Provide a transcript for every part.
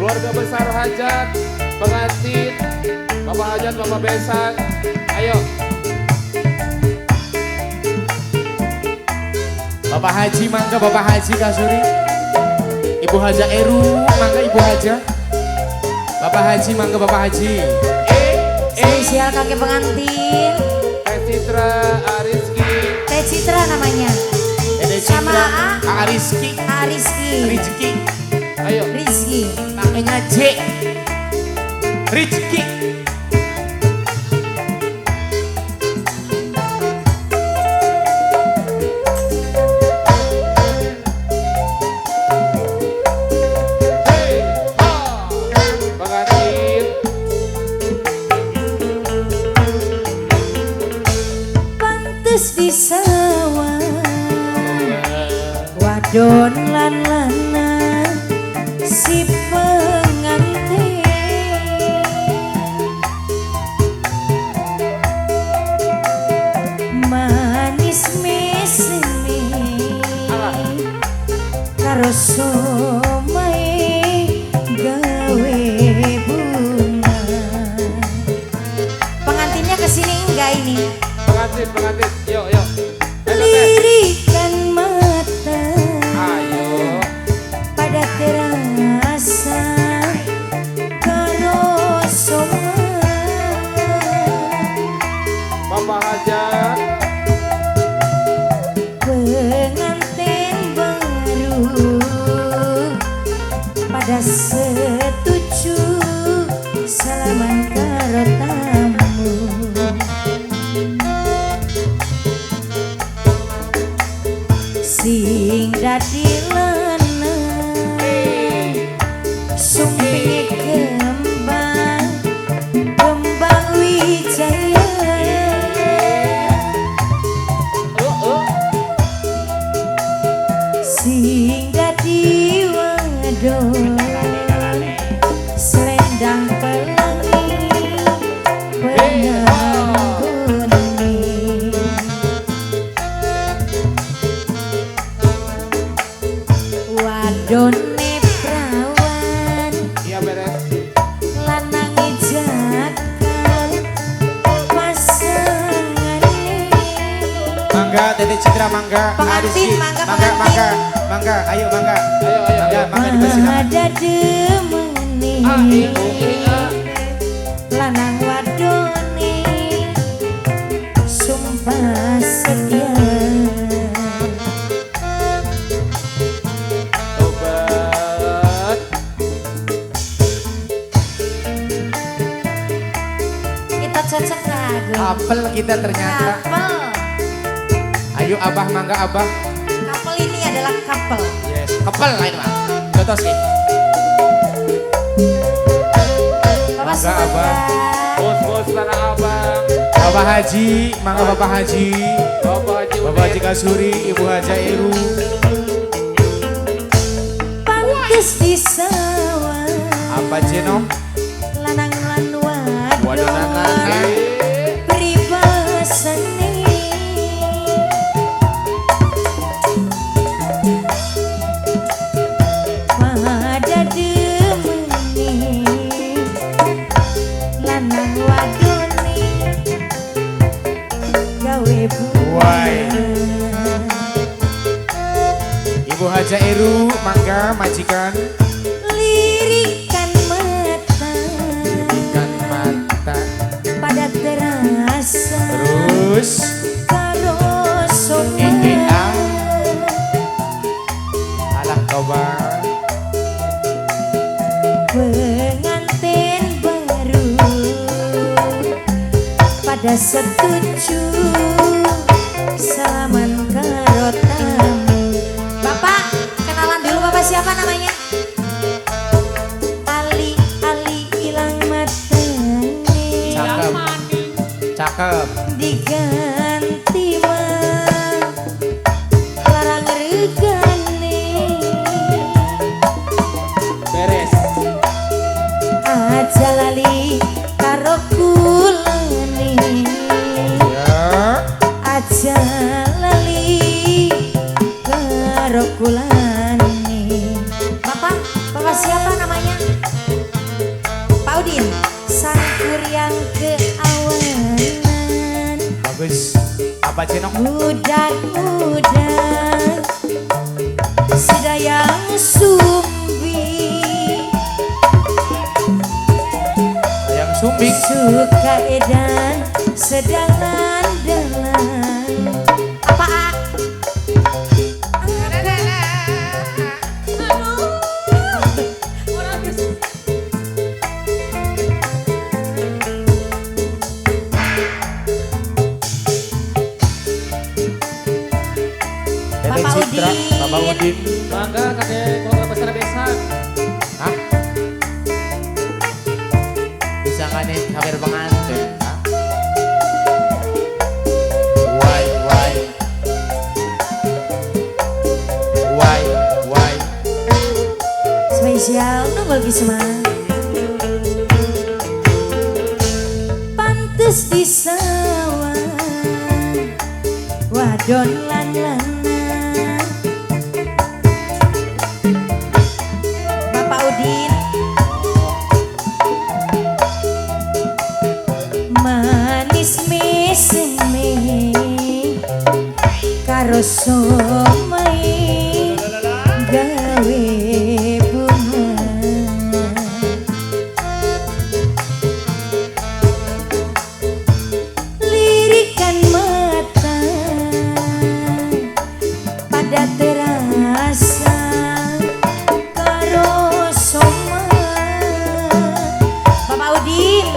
keluarga besar hajat, pengantin, bapak hajat, bapak besan, ayo. Bapak Haji mangga, Bapak Haji Kasuri. Ibu Haja Eru mangga, Ibu Haja. Bapak Haji mangga, Bapak Haji. Spesial kakek pengantin. Teh Citra, Ariski. Teh Citra namanya. Dede Sama Citra, Ariski. Rizky. Rizki. Ayo. Rizky. Makanya J. Rizki. Hey, ha. Pengantin. Pantes di sawah. Wadon lan lanang si pengantin. Manis mesemi karo somai gawe bunga. Pengantinnya kesini enggak ini? Pengantin, yuk, yuk. Ayo, Teh. Lirikan mata Ayo. pada terasa karo somai. Bapak hajat. Pengantin baru pada setuju salaman karo tamu. Sing dadi lanang sumpinge kembang kembang wijaya. Sing dadi wadon selendang pelangi penganggone. Wadone prawan Iya beres. lanange jagal pasangane. Mangga, Dede Citra mangga. Pengantin, Rizki. mangga, Mangga, pengantin. mangga. Mangga, ayo mangga. Ayo, ayo, Mangga, ayo. mangga dipersilakan. Ada demene lanang wadone sumpah setia. Obat. Kita cocok kagum. Apel kita ternyata. Couple. Ayo abah mangga abah. Couple ini adalah couple. Yes, kepel lain mah. Contoh sih. Bapak Mangga, Abah. Bos-bos tanah abang. Bapak Haji, mangga Bapak Haji. Bapak Haji Bapak Haji Udin. Kasuri, Ibu Haja Eru. Pantes di sawah Apa Jeno? lanang lan Wadonan wadon pribasane. Pada demene lanang wadone gawe Wai. bunga. Ibu Haja Eru, mangga majikan. Lirikan mata Ikan mata. pada terasa Terus. karo EEA. Alah kabar. pengantin baru pada setuju salaman karo tamu. Bapak, kenalan dulu Bapak siapa namanya? Ali ilang matane Cakep. Cakep. diganti mah larang regane. Beres. Aja lali karo kulane. Ya. Aja lali karo kulane. Bapak siapa namanya? Udin, sang kuryang keawanan. Bagus. Apa Cenok? Budak-budak sedayang sumbi, Yang sumbing. suka edan sedang andalan. Apa A? Dede Bapak Citra, Udin. Bapak Udin. Mangga kakek keluarga besar besan. Hah? Bisa nggak nih hampir pengantin? Hah? Why? Spesial nunggul Gisma. Pantes di sawah wadon lan lanang. Bapak Udin, manis meseme karo somai gawe bunga. Lirikan mata pada terasa karo soma. Bapak Udin,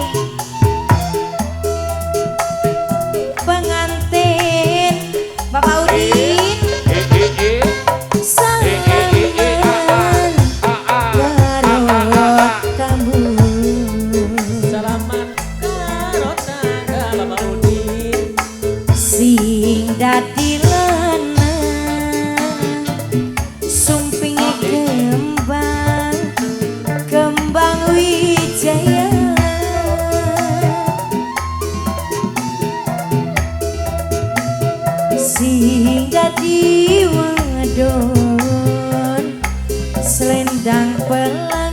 pengantin Bapak Udin, salaman karo tamu. Salaman karo tangga Bapak Udin. Sing dadi lanang sumping kembang wijaya. Sing dadi wadon selendang pelan